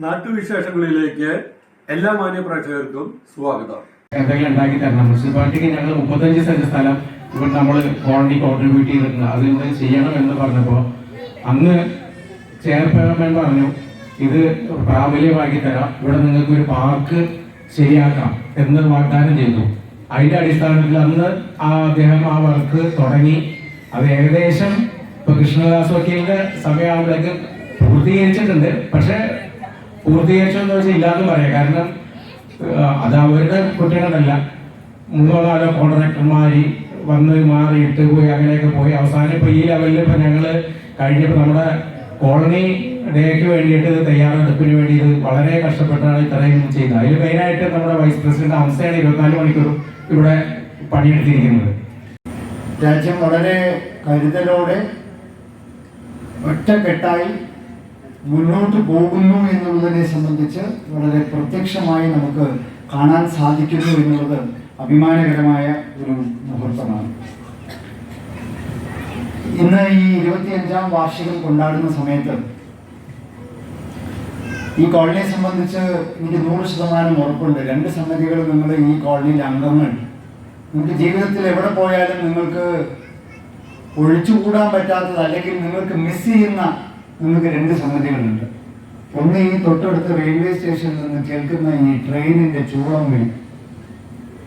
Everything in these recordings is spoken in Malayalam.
നാട്ടുവിശേഷങ്ങളിലേക്ക് എല്ലാ മാന്യ പ്രേക്ഷകർക്കും സ്വാഗതം. എന്തെങ്കിലും ഉണ്ടാക്കി തരണം. മുനിസിപ്പാലിറ്റിക്ക് ഞങ്ങൾ 35 സെന്റ് സ്ഥലം ഇവിടെ നമ്മൾ കോളനി കോൺട്രിബ്യൂട്ട് ചെയ്തിട്ടുണ്ട്, അതെന്തെങ്കിലും ചെയ്യണം എന്ന് പറഞ്ഞപ്പോൾ അന്ന് ചെയർപേഴ്സൺ പറഞ്ഞു ഇത് പ്രാബല്യമാക്കി തരാം, ഇവിടെ നിങ്ങൾക്ക് ഒരു പാർക്ക് ശരിയാക്കാം എന്ന് വാഗ്ദാനം ചെയ്തു. അതിന്റെ അടിസ്ഥാനത്തിൽ അന്ന് അദ്ദേഹം ആ വർക്ക് തുടങ്ങി. അത് ഏകദേശം ഇപ്പൊ കൃഷ്ണദാസ് വക്കീലിന്റെ സമയമാകുമ്പോഴേക്ക് പൂർത്തീകരിച്ചിട്ടുണ്ട്. പക്ഷെ പൂർത്തീകരിച്ചെന്ന് വെച്ചാൽ ഇല്ലാന്ന് പറയാം. കാരണം അത് അവരുടെ കുറ്റങ്ങളല്ല, 3-4 കോൺട്രാക്ടർമാർ വന്ന് മാറിയിട്ട് പോയി അങ്ങനെയൊക്കെ പോയി അവസാനം ഇപ്പോൾ ഈ ലെവലിൽ ഇപ്പോൾ ഞങ്ങൾ കഴിഞ്ഞപ്പോൾ നമ്മുടെ കോളനി ഡേക്ക് വേണ്ടിയിട്ട് തയ്യാറെടുപ്പിന് വേണ്ടി ഇത് വളരെ കഷ്ടപ്പെട്ടാണ് ഇത്രയും ചെയ്യുന്നത്. അതിൽ മെയിനായിട്ട് നമ്മുടെ വൈസ് പ്രസിഡന്റ് ഹംസയാണ് 24 മണിക്കൂറും ഇവിടെ പണിയെടുത്തിരിക്കുന്നത്. രാജ്യം വളരെ കരുതലോടെ ഒറ്റക്കെട്ടായി മുന്നോട്ട് പോകുന്നു എന്നുള്ളതിനെ സംബന്ധിച്ച് വളരെ പ്രത്യക്ഷമായി നമുക്ക് കാണാൻ സാധിക്കുന്നു എന്നുള്ളത് അഭിമാനകരമായ ഒരു മുഹൂർത്തമാണ്. ഇന്ന് ഈ 25ാം വാർഷികം കൊണ്ടാടുന്ന സമയത്ത് ഈ കോളനിയെ സംബന്ധിച്ച് എനിക്ക് 100% ഉറപ്പുണ്ട്. 2 സംഗതികൾ നിങ്ങൾ ഈ കോളനിയിൽ അംഗങ്ങൾ നിങ്ങൾക്ക് ജീവിതത്തിൽ എവിടെ പോയാലും നിങ്ങൾക്ക് ഒഴിച്ചുകൂടാൻ പറ്റാത്തത് അല്ലെങ്കിൽ നിങ്ങൾക്ക് മിസ് ചെയ്യുന്ന നിങ്ങൾക്ക് 2 സംഗതികളുണ്ട്. ഒന്ന്, ഈ തൊട്ടടുത്ത റെയിൽവേ സ്റ്റേഷനിൽ നിന്ന് കേൾക്കുന്ന ഈ ട്രെയിനിന്റെ ചൂളം വിളി.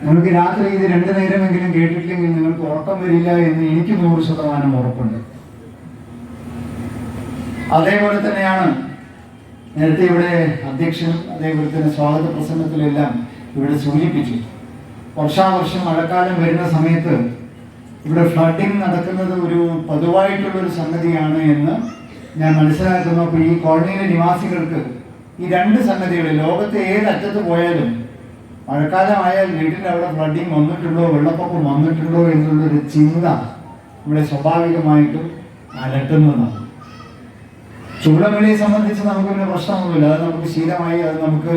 നിങ്ങൾക്ക് രാത്രി ഇത് 2 നേരമെങ്കിലും കേട്ടിട്ടില്ലെങ്കിൽ നിങ്ങൾക്ക് ഉറക്കം വരില്ല എന്ന് എനിക്ക് 100% ഉറപ്പുണ്ട്. അതേപോലെ തന്നെയാണ് നേരത്തെ ഇവിടെ അധ്യക്ഷനും അതേപോലെ തന്നെ സ്വാഗത പ്രസംഗത്തിലെല്ലാം ഇവിടെ സൂചിപ്പിച്ചു. വർഷാവർഷം മഴക്കാലം വരുന്ന സമയത്ത് ഇവിടെ ഫ്ലഡിങ് നടക്കുന്നത് ഒരു പതിവായിട്ടുള്ളൊരു സംഗതിയാണ് എന്ന് ഞാൻ മനസ്സിലാക്കുന്നു. അപ്പോൾ ഈ കോളനിയിലെ നിവാസികൾക്ക് ഈ 2 സംഗതികൾ ലോകത്തെ ഏതറ്റത്ത് പോയാലും മഴക്കാലമായാൽ വീട്ടിൽ അവിടെ ഫ്ലഡിങ് വന്നിട്ടുണ്ടോ, വെള്ളപ്പൊക്കം വന്നിട്ടുണ്ടോ എന്നുള്ളൊരു ചിന്ത ഇവിടെ സ്വാഭാവികമായിട്ടും അലട്ടുന്നതാണ്. ചൂളവിളിയെ സംബന്ധിച്ച് നമുക്ക് പിന്നെ പ്രശ്നമൊന്നുമില്ല, അത് നമുക്ക് ശീലമായി, അത് നമുക്ക്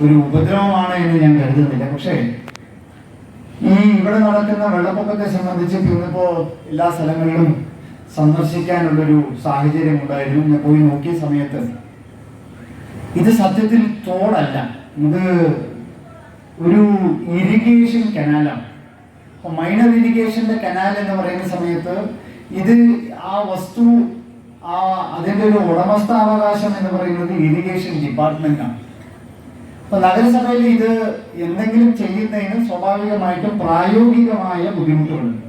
ഒരു ഉപദ്രവമാണ് എന്ന് ഞാൻ കരുതുന്നില്ല. പക്ഷേ ഈ ഇവിടെ നടക്കുന്ന വെള്ളപ്പൊക്കത്തെ സംബന്ധിച്ച് ഇന്നിപ്പോൾ എല്ലാ സ്ഥലങ്ങളിലും സന്ദർശിക്കാനുള്ളൊരു സാഹചര്യം ഉണ്ടായിരുന്നു. ഞാൻ പോയി നോക്കിയ സമയത്ത് ഇത് സത്യത്തിൽ തോടല്ല, ഇത് ഒരു ഇറിഗേഷൻ കനാലാണ്. അപ്പോൾ മൈനർ ഇറിഗേഷന്റെ കനാൽ എന്ന് പറയുന്ന സമയത്ത് ഇത് ആ വസ്തു അതിൻ്റെ ഒരു ഉടമസ്ഥാവകാശം എന്ന് പറയുന്നത് ഇറിഗേഷൻ ഡിപ്പാർട്ട്മെന്റാണ്. അപ്പൊ നഗരസഭയിൽ ഇത് എന്തെങ്കിലും ചെയ്യുന്നതിന് സ്വാഭാവികമായിട്ടും പ്രായോഗികമായ ബുദ്ധിമുട്ടുകളുണ്ട്.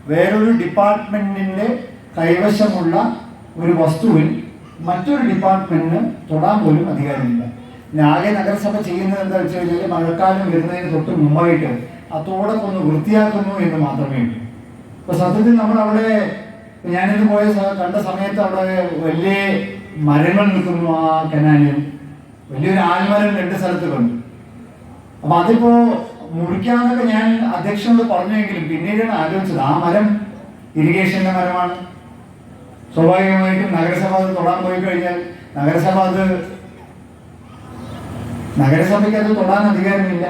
വേറൊരു ഡിപ്പാർട്ട്മെന്റിന്റെ കൈവശമുള്ള ഒരു വസ്തുവിൽ മറ്റൊരു ഡിപ്പാർട്ട്മെന്റിന് തൊടാൻ പോലും അധികാരമില്ല. ആകെ നഗരസഭ ചെയ്യുന്നത് എന്താ വെച്ച് കഴിഞ്ഞാൽ മഴക്കാലം വരുന്നതിന് തൊട്ട് മുമ്പായിട്ട് ആ തോടൊക്കെ ഒന്ന് വൃത്തിയാക്കുന്നു എന്ന് മാത്രമേ ഉള്ളൂ. അപ്പൊ സത്യത്തിൽ നമ്മൾ അവിടെ ഞാനിത് കണ്ട സമയത്ത് അവിടെ വലിയ മരങ്ങൾ നിൽക്കുന്നു. ആ കനാലിൽ വലിയൊരു ആൽമരം 2 സ്ഥലത്ത് കണ്ടു. അപ്പൊ അതിപ്പോ മുറിക്കാന്നൊക്കെ ഞാൻ അധ്യക്ഷനോട് പറഞ്ഞെങ്കിലും പിന്നീടാണ് ആലോചിച്ചത് ആ മരം ഇറിഗേഷന്റെ മരമാണ്. സ്വാഭാവികമായിട്ടും നഗരസഭ അത് തൊടാൻ പോയി കഴിഞ്ഞാൽ നഗരസഭയ്ക്ക് അത് തൊടാൻ അധികാരമില്ല.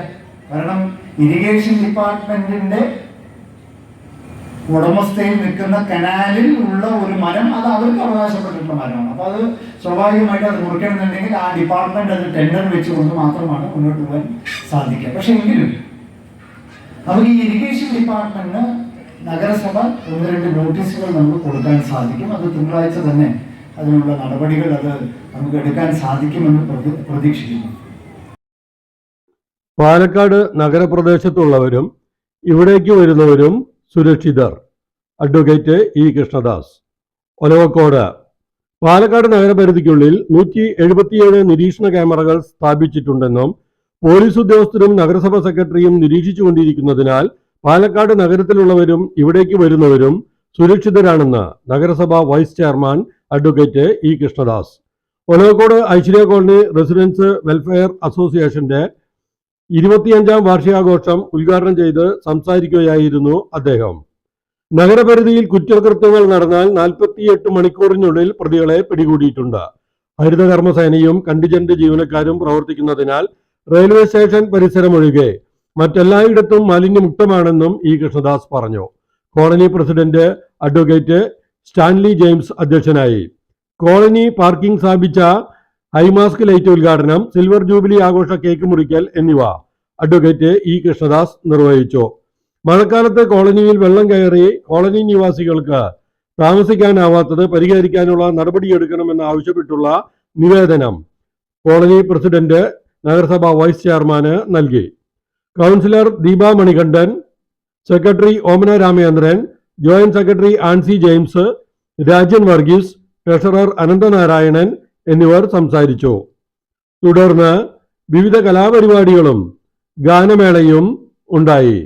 കാരണം ഇറിഗേഷൻ ഡിപ്പാർട്ട്മെന്റിന്റെ ഉടമസ്ഥയിൽ നിൽക്കുന്ന കനാലിൽ ഉള്ള ഒരു മരം അത് അവർക്ക് അവകാശപ്പെട്ടിട്ടുള്ള മരമാണ്. അപ്പൊ അത് സ്വാഭാവികമായിട്ട് അത് മുറിക്കണമെന്നുണ്ടെങ്കിൽ ആ ഡിപ്പാർട്ട്മെന്റ് അത് ടെൻഡർ വെച്ചുകൊണ്ട് മാത്രമാണ് മുന്നോട്ട് പോകാൻ സാധിക്കുക. പക്ഷെ എങ്കിലും നമുക്ക് ഈ ഇറിഗേഷൻ ഡിപ്പാർട്ട്മെന്റിന് നഗരസഭ 1-2 നോട്ടീസുകൾ നമുക്ക് കൊടുക്കാൻ സാധിക്കും. അത് തിങ്കളാഴ്ച തന്നെ അതിനുള്ള നടപടികൾ അത് നമുക്ക് എടുക്കാൻ സാധിക്കുമെന്ന് പ്രതീക്ഷിക്കുന്നു. പാലക്കാട് നഗരപ്രദേശത്തുള്ളവരും ഇവിടേക്ക് വരുന്നവരും സുരക്ഷിതർ. Advocate E Krishnadas, Olavakkode. പാലക്കാട് നഗരപരിധിക്കുള്ളിൽ 177 നിരീക്ഷണ ക്യാമറകൾ സ്ഥാപിച്ചിട്ടുണ്ടെന്നും പോലീസ് ഉദ്യോഗസ്ഥരും നഗരസഭ സെക്രട്ടറിയും നിരീക്ഷിച്ചുകൊണ്ടിരിക്കുന്നതിനാൽ പാലക്കാട് നഗരത്തിലുള്ളവരും ഇവിടേക്ക് വരുന്നവരും സുരക്ഷിതരാണെന്ന് നഗരസഭ vice chairman advocate E Krishnadas. Olavakkode Aishwarya colony residents welfare അസോസിയേഷന്റെ 25ാം വാർഷികാഘോഷം ഉദ്ഘാടനം ചെയ്ത് സംസാരിക്കുകയായിരുന്നു അദ്ദേഹം. നഗരപരിധിയിൽ കുറ്റകൃത്യങ്ങൾ നടന്നാൽ 48 മണിക്കൂറിനുള്ളിൽ പ്രതികളെ പിടികൂടിയിട്ടുണ്ട്. ഹരിതകർമ്മസേനയും കണ്ടിജന്റ് ജീവനക്കാരും പ്രവർത്തിക്കുന്നതിനാൽ റെയിൽവേ സ്റ്റേഷൻ പരിസരമൊഴികെ മറ്റെല്ലായിടത്തും മാലിന്യമുക്തമാണെന്നും ഇ കൃഷ്ണദാസ് പറഞ്ഞു. Colony president advocate Stanley James അധ്യക്ഷനായി. കോളനി പാർക്കിംഗ് സ്ഥാപിച്ച ഹൈമാസ്ക് ലൈറ്റ് ഉദ്ഘാടനം, സിൽവർ ജൂബിലി ആഘോഷ കേക്ക് മുറിക്കൽ എന്നിവ അഡ്വക്കേറ്റ് ഇ കൃഷ്ണദാസ് നിർവഹിച്ചു. മഴക്കാലത്ത് കോളനിയിൽ വെള്ളം കയറി കോളനി നിവാസികൾക്ക് താമസിക്കാനാവാത്തത് പരിഹരിക്കാനുള്ള നടപടിയെടുക്കണമെന്ന് ആവശ്യപ്പെട്ടുള്ള നിവേദനം കോളനി പ്രസിഡന്റ് നഗരസഭാ വൈസ് ചെയർമാന് നൽകി. Councillor Deepa Manikandan, secretary Omana Ramachandran, joint secretary Ancy James, Rajan Varghese, treasurer Ananthanarayanan എന്നിവർ സംസാരിച്ചു. തുടർന്ന് വിവിധ കലാപരിപാടികളും ഗാനമേളയും ഉണ്ടായി.